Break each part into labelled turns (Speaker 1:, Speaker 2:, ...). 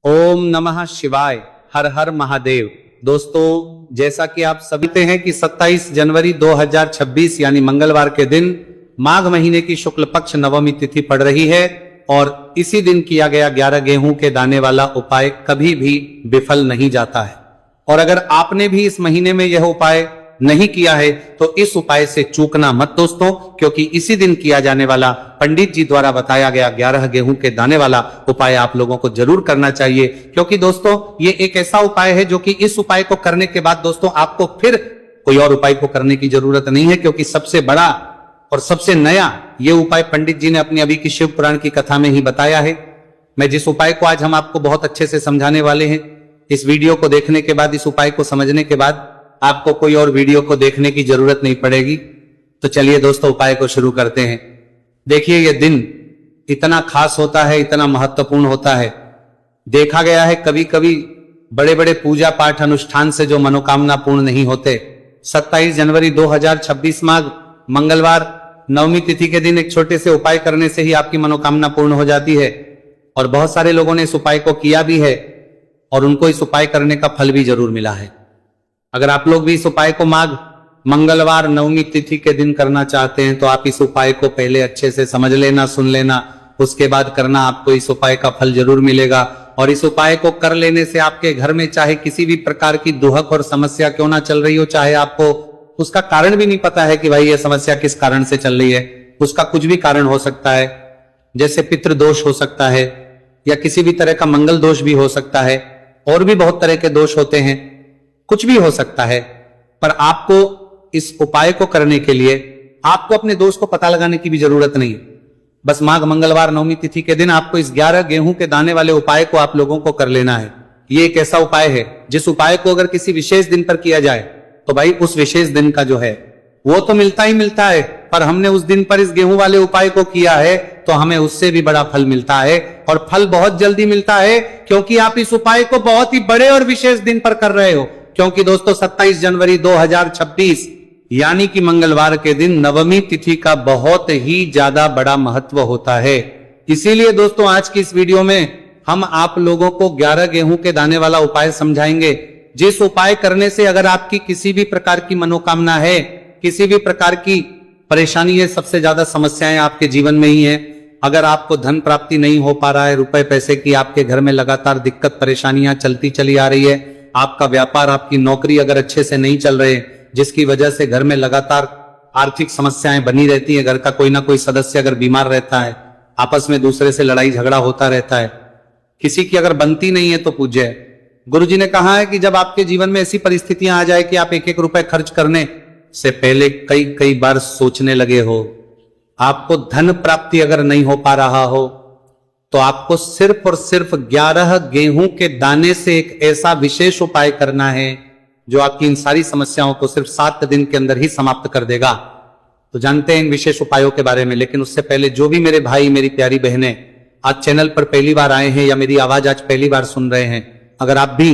Speaker 1: ओम नमः शिवाय। हर हर महादेव। दोस्तों, जैसा कि आप सभी जानते हैं कि 27 जनवरी 2026 यानी मंगलवार के दिन माघ महीने की शुक्ल पक्ष नवमी तिथि पड़ रही है और इसी दिन किया गया 11 गेहूं के दाने वाला उपाय कभी भी विफल नहीं जाता है। और अगर आपने भी इस महीने में यह उपाय नहीं किया है तो इस उपाय से चूकना मत दोस्तों, क्योंकि इसी दिन किया जाने वाला पंडित जी द्वारा बताया गया 11 गेहूं के दाने वाला उपाय आप लोगों को जरूर करना चाहिए। क्योंकि दोस्तों ये एक ऐसा उपाय है जो कि इस उपाय को करने के बाद दोस्तों आपको फिर कोई और उपाय को करने की जरूरत नहीं है, क्योंकि सबसे बड़ा और सबसे नया ये उपाय पंडित जी ने अपनी अभी की शिव पुराण की कथा में ही बताया है। मैं जिस उपाय को आज हम आपको बहुत अच्छे से समझाने वाले हैं, इस वीडियो को देखने के बाद, इस उपाय को समझने के बाद आपको कोई और वीडियो को देखने की जरूरत नहीं पड़ेगी। तो चलिए दोस्तों उपाय को शुरू करते हैं। देखिए ये दिन इतना खास होता है, इतना महत्वपूर्ण होता है। देखा गया है कभी कभी बड़े बड़े पूजा पाठ अनुष्ठान से जो मनोकामना पूर्ण नहीं होते। 27 जनवरी 2026 माघ मंगलवार नवमी तिथि के दिन एक छोटे से उपाय करने से ही आपकी मनोकामना पूर्ण हो जाती है। और बहुत सारे लोगों ने इस उपाय को किया भी है और उनको इस उपाय करने का फल भी जरूर मिला है। अगर आप लोग भी इस उपाय को माघ मंगलवार नवमी तिथि के दिन करना चाहते हैं तो आप इस उपाय को पहले अच्छे से समझ लेना, सुन लेना, उसके बाद करना। आपको इस उपाय का फल जरूर मिलेगा। और इस उपाय को कर लेने से आपके घर में चाहे किसी भी प्रकार की दुहक और समस्या क्यों ना चल रही हो, चाहे आपको उसका कारण भी नहीं पता है कि भाई ये समस्या किस कारण से चल रही है, उसका कुछ भी कारण हो सकता है। जैसे पितृदोष हो सकता है या किसी भी तरह का मंगल दोष भी हो सकता है, और भी बहुत तरह के दोष होते हैं, कुछ भी हो सकता है। पर आपको इस उपाय को करने के लिए आपको अपने दोष को पता लगाने की भी जरूरत नहीं है। बस माघ मंगलवार नवमी तिथि के दिन आपको इस 11 गेहूं के दाने वाले उपाय को आप लोगों को कर लेना है। ये एक ऐसा उपाय है जिस उपाय को अगर किसी विशेष दिन पर किया जाए तो भाई उस विशेष दिन का जो है वो तो मिलता ही मिलता है, पर हमने उस दिन पर इस गेहूं वाले उपाय को किया है तो हमें उससे भी बड़ा फल मिलता है। और फल बहुत जल्दी मिलता है क्योंकि आप इस उपाय को बहुत ही बड़े और विशेष दिन पर कर रहे हो। क्योंकि दोस्तों 27 जनवरी 2026 यानी कि मंगलवार के दिन नवमी तिथि का बहुत ही ज्यादा बड़ा महत्व होता है। इसीलिए दोस्तों आज की इस वीडियो में हम आप लोगों को 11 गेहूं के दाने वाला उपाय समझाएंगे, जिस उपाय करने से अगर आपकी किसी भी प्रकार की मनोकामना है, किसी भी प्रकार की परेशानी है, सबसे ज्यादा समस्याएं आपके जीवन में ही है। अगर आपको धन प्राप्ति नहीं हो पा रहा है, रुपए पैसे की आपके घर में लगातार दिक्कत परेशानियां चलती चली आ रही है, आपका व्यापार, आपकी नौकरी अगर अच्छे से नहीं चल रहे, जिसकी वजह से घर में लगातार आर्थिक समस्याएं बनी रहती है, घर का कोई ना कोई सदस्य अगर बीमार रहता है, आपस में दूसरे से लड़ाई झगड़ा होता रहता है, किसी की अगर बनती नहीं है तो पूज्य है। गुरुजी ने कहा है कि जब आपके जीवन में ऐसी परिस्थितियां आ जाए कि आप एक एक रुपए खर्च करने से पहले कई कई बार सोचने लगे हो, आपको धन प्राप्ति अगर नहीं हो पा रहा हो, तो आपको सिर्फ और सिर्फ 11 गेहूं के दाने से एक ऐसा विशेष उपाय करना है जो आपकी इन सारी समस्याओं को सिर्फ 7 दिन के अंदर ही समाप्त कर देगा। तो जानते हैं इन विशेष उपायों के बारे में, लेकिन उससे पहले जो भी मेरे भाई मेरी प्यारी बहनें आज चैनल पर पहली बार आए हैं या मेरी आवाज आज पहली बार सुन रहे हैं, अगर आप भी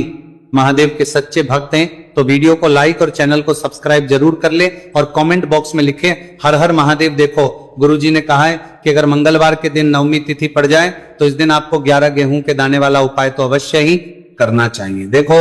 Speaker 1: महादेव के सच्चे भक्त हैं तो वीडियो को लाइक और चैनल को सब्सक्राइब जरूर कर ले और कमेंट बॉक्स में लिखें हर हर महादेव। देखो गुरुजी ने कहा है कि अगर मंगलवार के दिन नवमी तिथि पड़ जाए तो इस दिन आपको 11 गेहूं के दाने वाला उपाय तो अवश्य ही करना चाहिए। देखो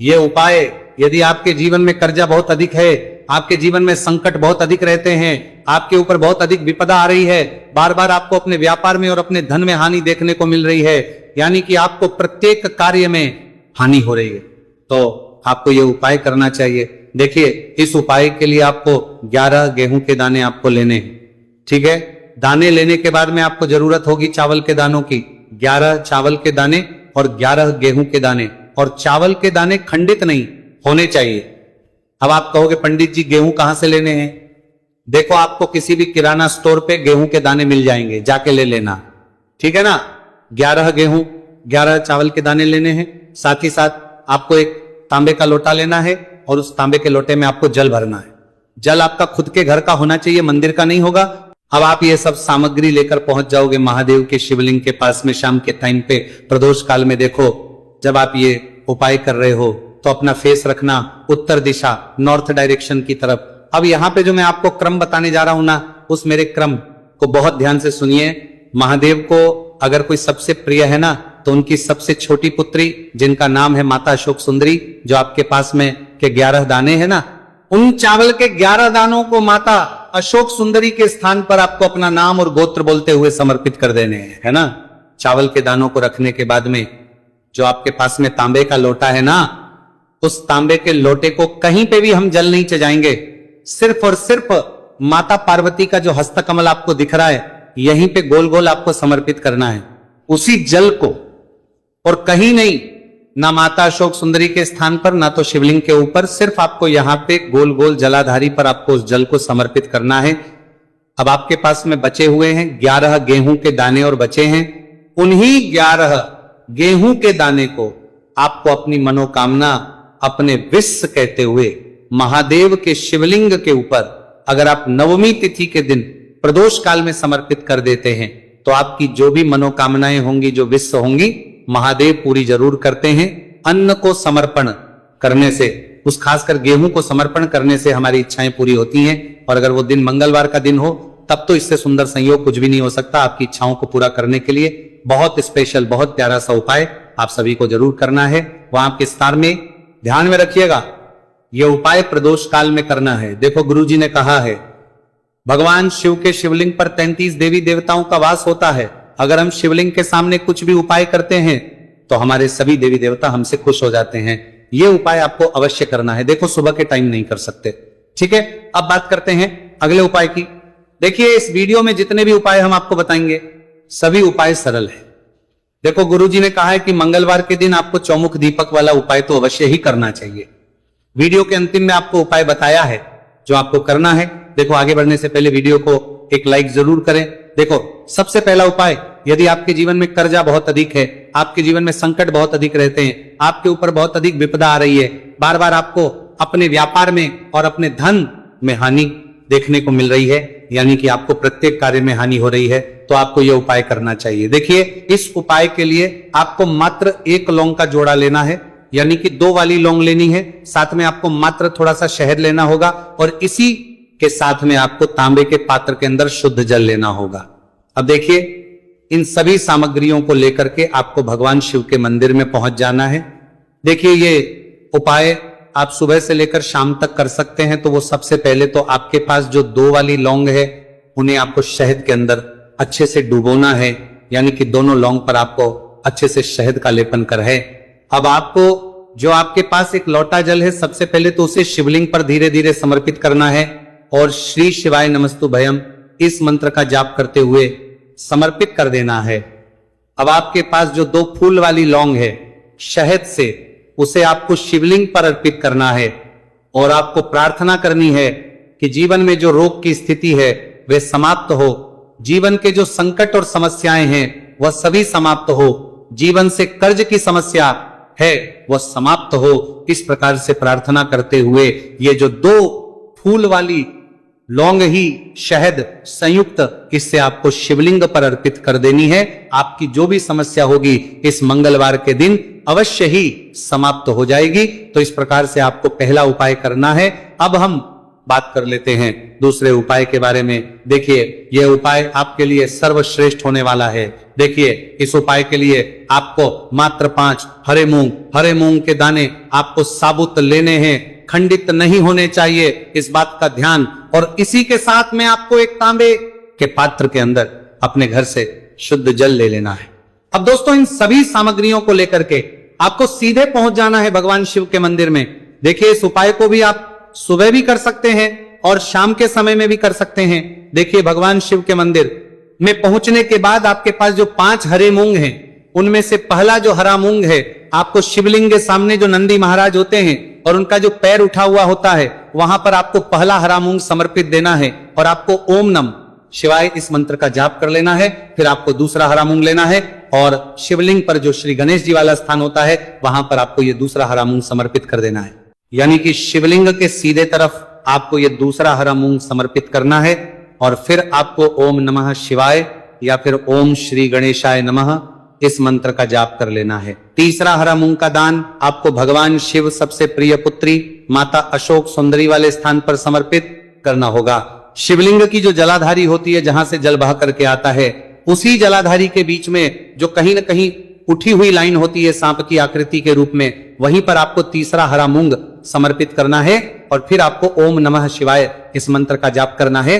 Speaker 1: ये उपाय, यदि आपके जीवन में कर्जा बहुत अधिक है, आपके जीवन में संकट बहुत अधिक रहते हैं, आपके ऊपर बहुत अधिक विपदा आ रही है, बार बार आपको अपने व्यापार में और अपने धन में हानि देखने को मिल रही है, यानी कि आपको प्रत्येक कार्य में हानि हो रही है, तो आपको यह उपाय करना चाहिए। देखिए इस उपाय के लिए आपको 11 गेहूं के दाने आपको लेने हैं, ठीक है। दाने लेने के बाद में आपको जरूरत होगी चावल के दानों की। 11 चावल के दाने और 11 गेहूं के दाने, और चावल के दाने खंडित नहीं होने चाहिए। अब आप कहोगे पंडित जी गेहूं कहां से लेने हैं? देखो आपको किसी भी किराना स्टोर पे गेहूं के दाने मिल जाएंगे, जाके ले लेना, ठीक है ना। 11 गेहूं 11 चावल के दाने लेने हैं। साथ ही साथ आपको एक तांबे का लोटा लेना है और उस तांबे के लोटे में आपको जल भरना है। जल आपका खुद के घर का होना चाहिए, मंदिर का नहीं होगा। अब आप ये सब सामग्री लेकर पहुंच जाओगे महादेव के शिवलिंग के पास में शाम के टाइम पे प्रदोष काल में। देखो जब आप ये उपाय कर रहे हो तो अपना फेस रखना उत्तर दिशा, नॉर्थ डायरेक्शन की तरफ। अब यहाँ पे जो मैं आपको क्रम बताने जा रहा हूं ना, उस मेरे क्रम को बहुत ध्यान से सुनिए। महादेव को अगर कोई सबसे प्रिय है ना तो उनकी सबसे छोटी पुत्री जिनका नाम है माता अशोक सुंदरी, जो आपके पास में के 11 दाने हैं ना, उन चावल के 11 दानों को माता अशोक सुंदरी के स्थान पर आपको अपना नाम और गोत्र बोलते हुए समर्पित कर देने हैं, है ना। चावल के दानों को रखने के बाद में जो आपके पास में तांबे का लोटा है ना, उस तांबे के लोटे को कहीं पे भी हम जल नहीं चढ़ाएंगे, सिर्फ और सिर्फ माता पार्वती का जो हस्तकमल आपको दिख रहा है यहीं पे गोल गोल आपको समर्पित करना है उसी जल को, और कहीं नहीं, ना माता अशोक सुंदरी के स्थान पर ना तो शिवलिंग के ऊपर, सिर्फ आपको यहां पे गोल गोल जलाधारी पर आपको उस जल को समर्पित करना है। अब आपके पास में बचे हुए हैं 11 गेहूं के दाने और बचे हैं, उन्हीं 11 गेहूं के दाने को आपको अपनी मनोकामना अपने विश्व कहते हुए महादेव के शिवलिंग के ऊपर अगर आप नवमी तिथि के दिन प्रदोष काल में समर्पित कर देते हैं तो आपकी जो भी मनोकामनाएं होंगी, जो विश्व होंगी, महादेव पूरी जरूर करते हैं। अन्न को समर्पण करने से, उस खासकर गेहूं को समर्पण करने से हमारी इच्छाएं पूरी होती हैं, और अगर वो दिन मंगलवार का दिन हो तब तो इससे सुंदर संयोग कुछ भी नहीं हो सकता। आपकी इच्छाओं को पूरा करने के लिए बहुत स्पेशल, बहुत प्यारा सा उपाय आप सभी को जरूर करना है। वहां आपके स्थान में ध्यान में रखिएगा, यह उपाय प्रदोष काल में करना है। देखो गुरुजी ने कहा है भगवान शिव के शिवलिंग पर 33 देवी देवताओं का वास होता है। अगर हम शिवलिंग के सामने कुछ भी उपाय करते हैं तो हमारे सभी देवी देवता हमसे खुश हो जाते हैं। यह उपाय आपको अवश्य करना है। देखो सुबह के टाइम नहीं कर सकते, ठीक है। अब बात करते हैं अगले उपाय की। देखिए इस वीडियो में जितने भी उपाय हम आपको बताएंगे सभी उपाय सरल है। देखो गुरुजी ने कहा है कि मंगलवार के दिन आपको चौमुख दीपक वाला उपाय तो अवश्य ही करना चाहिए। वीडियो के अंतिम में आपको उपाय बताया है जो आपको करना है। देखो आगे बढ़ने से पहले वीडियो को एक लाइक जरूर करें। देखो सबसे पहला उपाय, यदि आपके जीवन में कर्जा बहुत अधिक है, आपके जीवन में संकट बहुत अधिक रहते हैं, आपके ऊपर बहुत अधिक विपदा आ रही है, बार बार आपको अपने व्यापार में और अपने धन में हानि देखने को मिल रही है, यानी कि आपको प्रत्येक कार्य में हानि हो रही है, तो आपको यह उपाय करना चाहिए। देखिए इस उपाय के लिए आपको मात्र 1 लौंग का जोड़ा लेना है, यानी कि 2 वाली लौंग लेनी है। साथ में आपको मात्र थोड़ा सा शहद लेना होगा, और इसी के साथ में आपको तांबे के पात्र के अंदर शुद्ध जल लेना होगा। अब देखिए इन सभी सामग्रियों को लेकर के आपको भगवान शिव के मंदिर में पहुंच जाना है। देखिए ये उपाय आप सुबह से लेकर शाम तक कर सकते हैं। तो वो सबसे पहले तो आपके पास जो 2 वाली लौंग है उन्हें आपको शहद के अंदर अच्छे से डुबोना है, यानी कि दोनों लौंग पर आपको अच्छे से शहद का लेपन कर है। अब आपको जो आपके पास एक लोटा जल है, सबसे पहले तो उसे शिवलिंग पर धीरे धीरे समर्पित करना है और श्री शिवाय नमस्तु भयम इस मंत्र का जाप करते हुए समर्पित कर देना है। अब आपके पास जो 2 फूल वाली लौंग है शहद से, उसे आपको शिवलिंग पर अर्पित करना है और आपको प्रार्थना करनी है कि जीवन में जो रोग की स्थिति है वे समाप्त हो, जीवन के जो संकट और समस्याएं हैं वह सभी समाप्त हो, जीवन से कर्ज की समस्या है वह समाप्त हो। इस प्रकार से प्रार्थना करते हुए ये जो 2 फूल वाली लौंग ही शहद संयुक्त इससे आपको शिवलिंग पर अर्पित कर देनी है। आपकी जो भी समस्या होगी इस मंगलवार के दिन अवश्य ही समाप्त हो जाएगी। तो इस प्रकार से आपको पहला उपाय करना है। अब हम बात कर लेते हैं दूसरे उपाय के बारे में। देखिए यह उपाय आपके लिए सर्वश्रेष्ठ होने वाला है। देखिए इस उपाय के लिए आपको मात्र 5 हरे मूंग के दाने आपको साबुत लेने हैं, खंडित नहीं होने चाहिए, इस बात का ध्यान। और इसी के साथ में आपको एक तांबे के पात्र के अंदर अपने घर से शुद्ध जल ले लेना है। अब दोस्तों इन सभी सामग्रियों को लेकर के आपको सीधे पहुंच जाना है भगवान शिव के मंदिर में। देखिए इस उपाय को भी आप सुबह भी कर सकते हैं और शाम के समय में भी कर सकते हैं। देखिए भगवान शिव के मंदिर में पहुंचने के बाद आपके पास जो 5 हरे मूंग हैं उनमें से पहला जो हरा मूंग है आपको शिवलिंग के सामने जो नंदी महाराज होते हैं और उनका जो पैर उठा हुआ होता है वहां पर आपको पहला हरा मूंग समर्पित देना है और आपको ओम नमः शिवाय इस मंत्र का जाप कर लेना है। फिर आपको दूसरा हरा मूंग लेना है और शिवलिंग पर जो श्री गणेश जी वाला स्थान होता है वहां पर आपको ये दूसरा हरा मूंग समर्पित कर देना है, यानी कि शिवलिंग के सीधे तरफ आपको ये दूसरा हरा मूंग समर्पित करना है। और फिर आपको ओम नमः शिवाय या फिर ओम श्री गणेशाय नमः इस मंत्र का जाप कर लेना है। तीसरा हरा मूंग का दान आपको भगवान शिव सबसे प्रिय पुत्री माता अशोक सुंदरी वाले स्थान पर समर्पित करना होगा। शिवलिंग की जो जलाधारी होती है जहां से जल बह करके आता है, उसी जलाधारी के बीच में जो कहीं न कहीं उठी हुई लाइन होती है सांप की आकृति के रूप में, वहीं पर आपको तीसरा हरा मूंग समर्पित करना है और फिर आपको ओम नमः शिवाय इस मंत्र का जाप करना है,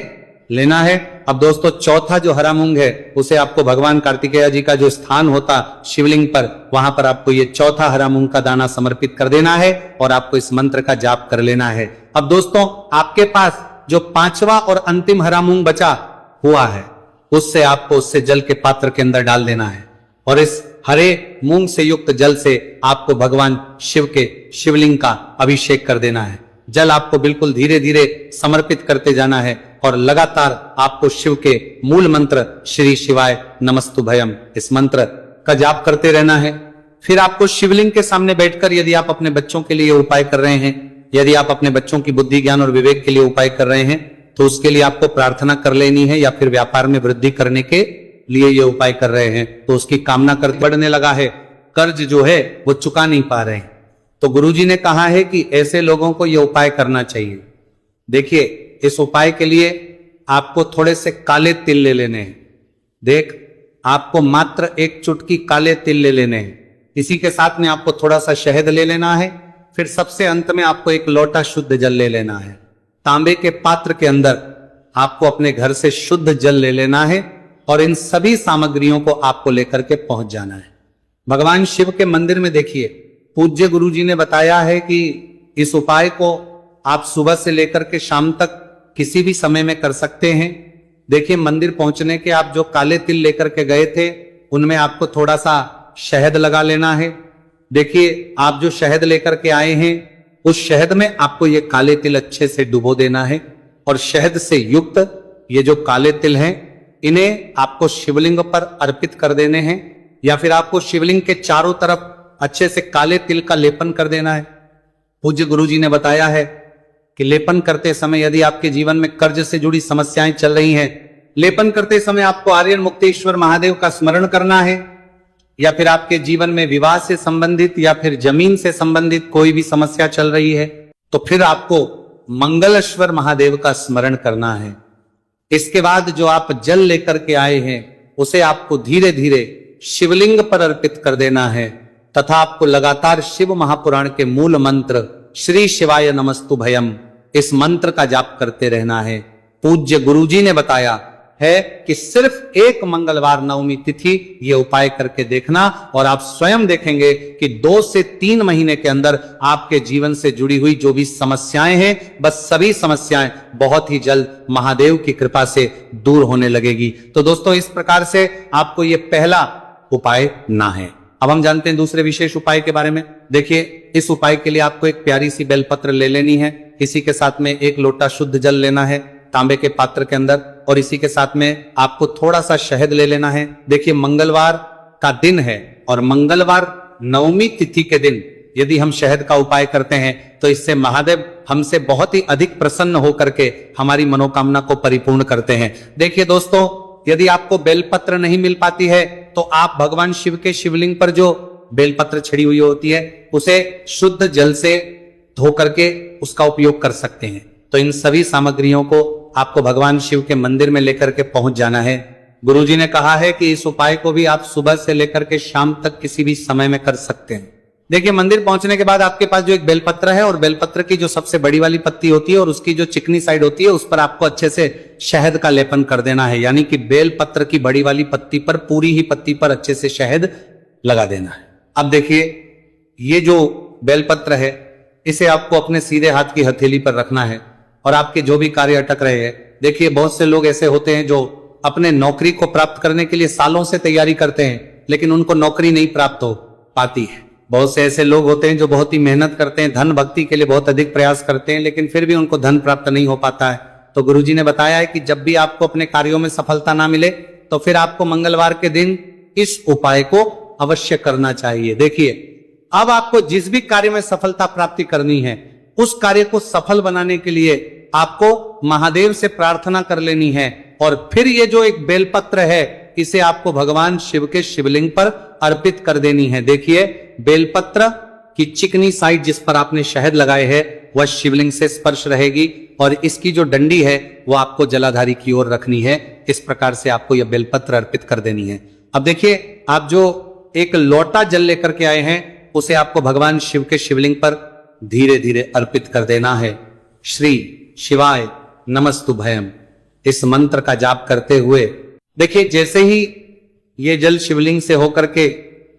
Speaker 1: लेना है। अब दोस्तों चौथा जो हरा मूंग है उसे आपको भगवान कार्तिकेय जी का जो स्थान होता शिवलिंग पर, वहां पर आपको ये चौथा हरा मूंग का दाना समर्पित कर देना है और आपको इस मंत्र का जाप कर लेना है। अब दोस्तों आपके पास जो पांचवा और अंतिम हरा मूंग बचा हुआ है उससे जल के पात्र के अंदर डाल देना है और इस हरे मूंग से युक्त जल से आपको भगवान शिव के शिवलिंग का अभिषेक कर देना है। जल आपको बिल्कुल धीरे धीरे समर्पित करते जाना है और लगातार आपको शिव के मूल मंत्र श्री शिवाय नमस्तुभयम इस मंत्र का जाप करते रहना है। फिर आपको शिवलिंग के सामने बैठकर, यदि आप अपने बच्चों के लिए उपाय कर रहे हैं, यदि आप अपने बच्चों की बुद्धि ज्ञान और विवेक के लिए उपाय कर रहे हैं, तो उसके लिए आपको प्रार्थना कर लेनी है, या फिर व्यापार में वृद्धि करने के लिए ये उपाय कर रहे हैं तो उसकी कामना कर बढ़ने लगा है, कर्ज जो है वो चुका नहीं पा रहे हैं, तो गुरुजी ने कहा है कि ऐसे लोगों को यह उपाय करना चाहिए। देखिए इस उपाय के लिए आपको थोड़े से काले तिल ले लेने हैं। आपको मात्र एक चुटकी काले तिल ले लेने हैं। इसी के साथ में आपको थोड़ा सा शहद ले लेना है। फिर सबसे अंत में आपको एक लोटा शुद्ध जल ले लेना है। तांबे के पात्र के अंदर आपको अपने घर से शुद्ध जल ले लेना है और इन सभी सामग्रियों को आपको लेकर के पहुंच जाना है भगवान शिव के मंदिर में। देखिए पूज्य गुरुजी ने बताया है कि इस उपाय को आप सुबह से लेकर के शाम तक किसी भी समय में कर सकते हैं। देखिए मंदिर पहुंचने के आप जो काले तिल लेकर के गए थे उनमें आपको थोड़ा सा शहद लगा लेना है। देखिए आप जो शहद लेकर के आए हैं उस शहद में आपको ये काले तिल अच्छे से डुबो देना है और शहद से युक्त ये जो काले तिल हैं इन्हें आपको शिवलिंग पर अर्पित कर देने हैं, या फिर आपको शिवलिंग के चारों तरफ अच्छे से काले तिल का लेपन कर देना है। पूज्य गुरुजी ने बताया है कि लेपन करते समय यदि आपके जीवन में कर्ज से जुड़ी समस्याएं चल रही हैं, लेपन करते समय आपको आर्यन मुक्तेश्वर महादेव का स्मरण करना है, या फिर आपके जीवन में विवाह से संबंधित या फिर जमीन से संबंधित कोई भी समस्या चल रही है तो फिर आपको मंगलेश्वर महादेव का स्मरण करना है। इसके बाद जो आप जल लेकर के आए हैं उसे आपको धीरे धीरे शिवलिंग पर अर्पित कर देना है तथा आपको लगातार शिव महापुराण के मूल मंत्र श्री शिवाय नमस्तुभयम इस मंत्र का जाप करते रहना है। पूज्य गुरुजी ने बताया है कि सिर्फ एक मंगलवार नवमी तिथि ये उपाय करके देखना और आप स्वयं देखेंगे कि 2 से 3 महीने के अंदर आपके जीवन से जुड़ी हुई जो भी समस्याएं हैं बस सभी समस्याएं बहुत ही जल्द महादेव की कृपा से दूर होने लगेगी। तो दोस्तों इस प्रकार से आपको ये पहला उपाय ना है। अब हम जानते हैं दूसरे विशेष उपाय के बारे में। देखिए इस उपाय के लिए आपको एक प्यारी सी बेलपत्र ले लेनी है। इसी के साथ में एक लोटा शुद्ध जल लेना है तांबे के पात्र के अंदर, और इसी के साथ में आपको थोड़ा सा शहद ले लेना है। देखिए मंगलवार का दिन है और मंगलवार नवमी तिथि के दिन यदि हम शहद का उपाय करते हैं तो इससे महादेव हमसे बहुत ही अधिक प्रसन्न होकर के हमारी मनोकामना को परिपूर्ण करते हैं। देखिए दोस्तों यदि आपको बेलपत्र नहीं मिल पाती है तो आप भगवान शिव के शिवलिंग पर जो बेलपत्र छड़ी हुई होती है उसे शुद्ध जल से धो करके उसका उपयोग कर सकते हैं। तो इन सभी सामग्रियों को आपको भगवान शिव के मंदिर में लेकर के पहुंच जाना है। गुरुजी ने कहा है कि इस उपाय को भी आप सुबह से लेकर के शाम तक किसी भी समय में कर सकते हैं। देखिए मंदिर पहुंचने के बाद आपके पास जो एक बेलपत्र है और बेलपत्र की जो सबसे बड़ी वाली पत्ती होती है और उसकी जो चिकनी साइड होती है उस पर आपको अच्छे से शहद का लेपन कर देना है। यानी कि बेलपत्र की बड़ी वाली पत्ती पर, पूरी ही पत्ती पर अच्छे से शहद लगा देना है। अब देखिए ये जो बेलपत्र है इसे आपको अपने सीधे हाथ की हथेली पर रखना है और आपके जो भी कार्य अटक रहे हैं, देखिए बहुत से लोग ऐसे होते हैं जो अपने नौकरी को प्राप्त करने के लिए सालों से तैयारी करते हैं लेकिन उनको नौकरी नहीं प्राप्त हो पाती है। बहुत से ऐसे लोग होते हैं जो बहुत ही मेहनत करते हैं, धन भक्ति के लिए बहुत अधिक प्रयास करते हैं लेकिन फिर भी उनको धन प्राप्त नहीं हो पाता है। तो गुरुजी ने बताया है कि जब भी आपको अपने कार्यों में सफलता ना मिले तो फिर आपको मंगलवार के दिन इस उपाय को अवश्य करना चाहिए। देखिए अब आपको जिस भी कार्य में सफलता प्राप्ति करनी है उस कार्य को सफल बनाने के लिए आपको महादेव से प्रार्थना कर लेनी है और फिर ये जो एक बेलपत्र है इसे आपको भगवान शिव के शिवलिंग पर अर्पित कर देनी है। देखिए बेलपत्र की चिकनी साइड जिस पर आपने शहद लगाए है वह शिवलिंग से स्पर्श रहेगी और इसकी जो डंडी है वो आपको जलाधारी की ओर रखनी है। इस प्रकार से आपको यह बेलपत्र अर्पित कर देनी है। अब देखिए आप जो एक लोटा जल लेकर के आए हैं उसे आपको भगवान शिव के शिवलिंग पर धीरे धीरे अर्पित कर देना है। श्री शिवाय नमस्तुभयम इस मंत्र का जाप करते हुए देखिए, जैसे ही ये जल शिवलिंग से होकर के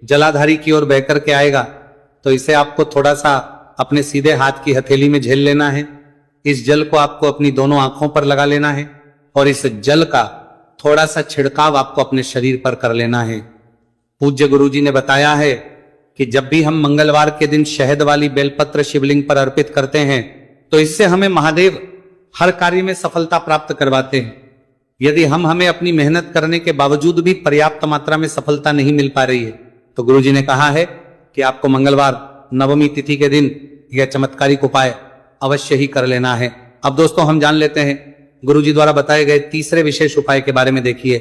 Speaker 1: जलाधारी की ओर बह करके आएगा तो इसे आपको थोड़ा सा अपने सीधे हाथ की हथेली में झेल लेना है। इस जल को आपको अपनी दोनों आंखों पर लगा लेना है और इस जल का थोड़ा सा छिड़काव आपको अपने शरीर पर कर लेना है। पूज्य गुरुजी ने बताया है कि जब भी हम मंगलवार के दिन शहद वाली बेलपत्र शिवलिंग पर अर्पित करते हैं तो इससे हमें महादेव हर कार्य में सफलता प्राप्त करवाते हैं। यदि हमें अपनी मेहनत करने के बावजूद भी पर्याप्त मात्रा में सफलता नहीं मिल पा रही है तो गुरुजी ने कहा है कि आपको मंगलवार नवमी तिथि के दिन यह चमत्कारिक उपाय अवश्य ही कर लेना है। अब दोस्तों हम जान लेते हैं गुरुजी द्वारा बताए गए तीसरे विशेष उपाय के बारे में। देखिए,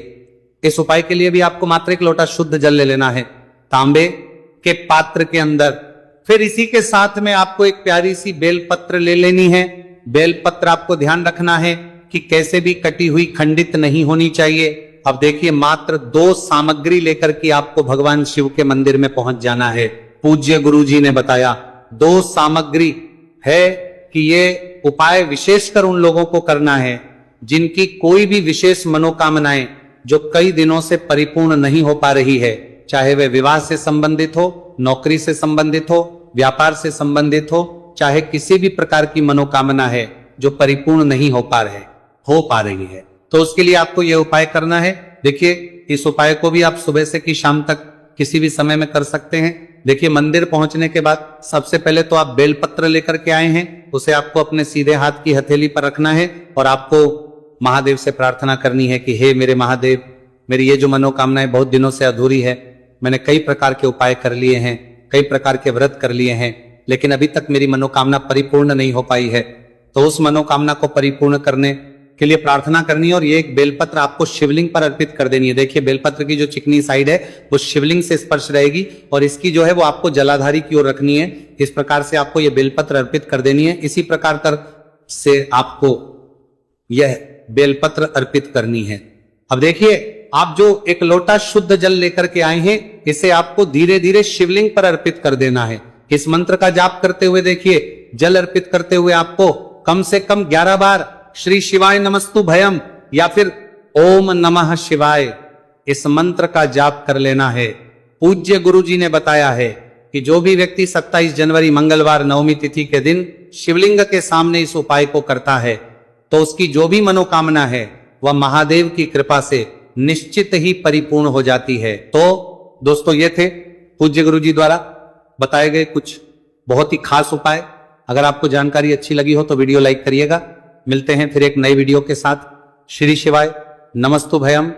Speaker 1: इस उपाय के लिए भी आपको मात्र एक लोटा शुद्ध जल ले लेना है तांबे के पात्र के अंदर। फिर इसी के साथ में आपको एक प्यारी सी बेलपत्र ले लेनी है। बेलपत्र आपको ध्यान रखना है कि कैसे भी कटी हुई खंडित नहीं होनी चाहिए। अब देखिए, मात्र 2 सामग्री लेकर के आपको भगवान शिव के मंदिर में पहुंच जाना है। पूज्य गुरुजी ने बताया 2 सामग्री है कि ये उपाय विशेषकर उन लोगों को करना है जिनकी कोई भी विशेष मनोकामनाएं जो कई दिनों से परिपूर्ण नहीं हो पा रही है, चाहे वे विवाह से संबंधित हो, नौकरी से संबंधित हो, व्यापार से संबंधित हो, चाहे किसी भी प्रकार की मनोकामना है जो परिपूर्ण नहीं हो पा रही है, तो उसके लिए आपको यह उपाय करना है। देखिए, इस उपाय को भी आप सुबह से की शाम तक किसी भी समय में कर सकते हैं। देखिए, मंदिर पहुंचने के बाद सबसे पहले तो आप बेलपत्र लेकर के आए हैं, उसे आपको अपने सीधे हाथ की हथेली पर रखना है और आपको महादेव से प्रार्थना करनी है कि हे मेरे महादेव, मेरी ये जो मनोकामनाएं बहुत दिनों से अधूरी है, मैंने कई प्रकार के उपाय कर लिए हैं, कई प्रकार के व्रत कर लिए हैं, लेकिन अभी तक मेरी मनोकामना परिपूर्ण नहीं हो पाई है। तो उस मनोकामना को परिपूर्ण करने के लिए प्रार्थना करनी है और ये एक बेलपत्र आपको शिवलिंग पर अर्पित कर देनी है। देखिए, बेलपत्र की जो चिकनी साइड है वो शिवलिंग से स्पर्श रहेगी और इसकी जो है वो आपको जलाधारी की ओर रखनी है। इस प्रकार से आपको ये बेलपत्र अर्पित कर देनी है। इसी प्रकार से आपको यह बेलपत्र अर्पित करनी है। अब देखिए, आप जो एक लोटा शुद्ध जल लेकर के आए हैं, इसे आपको धीरे धीरे शिवलिंग पर अर्पित कर देना है। इस मंत्र का जाप करते हुए देखिए, जल अर्पित करते हुए आपको कम से कम 11 बार श्री शिवाय नमस्तुभयम या फिर ओम नमः शिवाय इस मंत्र का जाप कर लेना है। पूज्य गुरुजी ने बताया है कि जो भी व्यक्ति 27 जनवरी मंगलवार नवमी तिथि के दिन शिवलिंग के सामने इस उपाय को करता है तो उसकी जो भी मनोकामना है वह महादेव की कृपा से निश्चित ही परिपूर्ण हो जाती है। तो दोस्तों, ये थे पूज्य गुरुजी द्वारा बताए गए कुछ बहुत ही खास उपाय। अगर आपको जानकारी अच्छी लगी हो तो वीडियो लाइक करिएगा। मिलते हैं फिर एक नए वीडियो के साथ। श्री शिवाय नमस्तुभयम।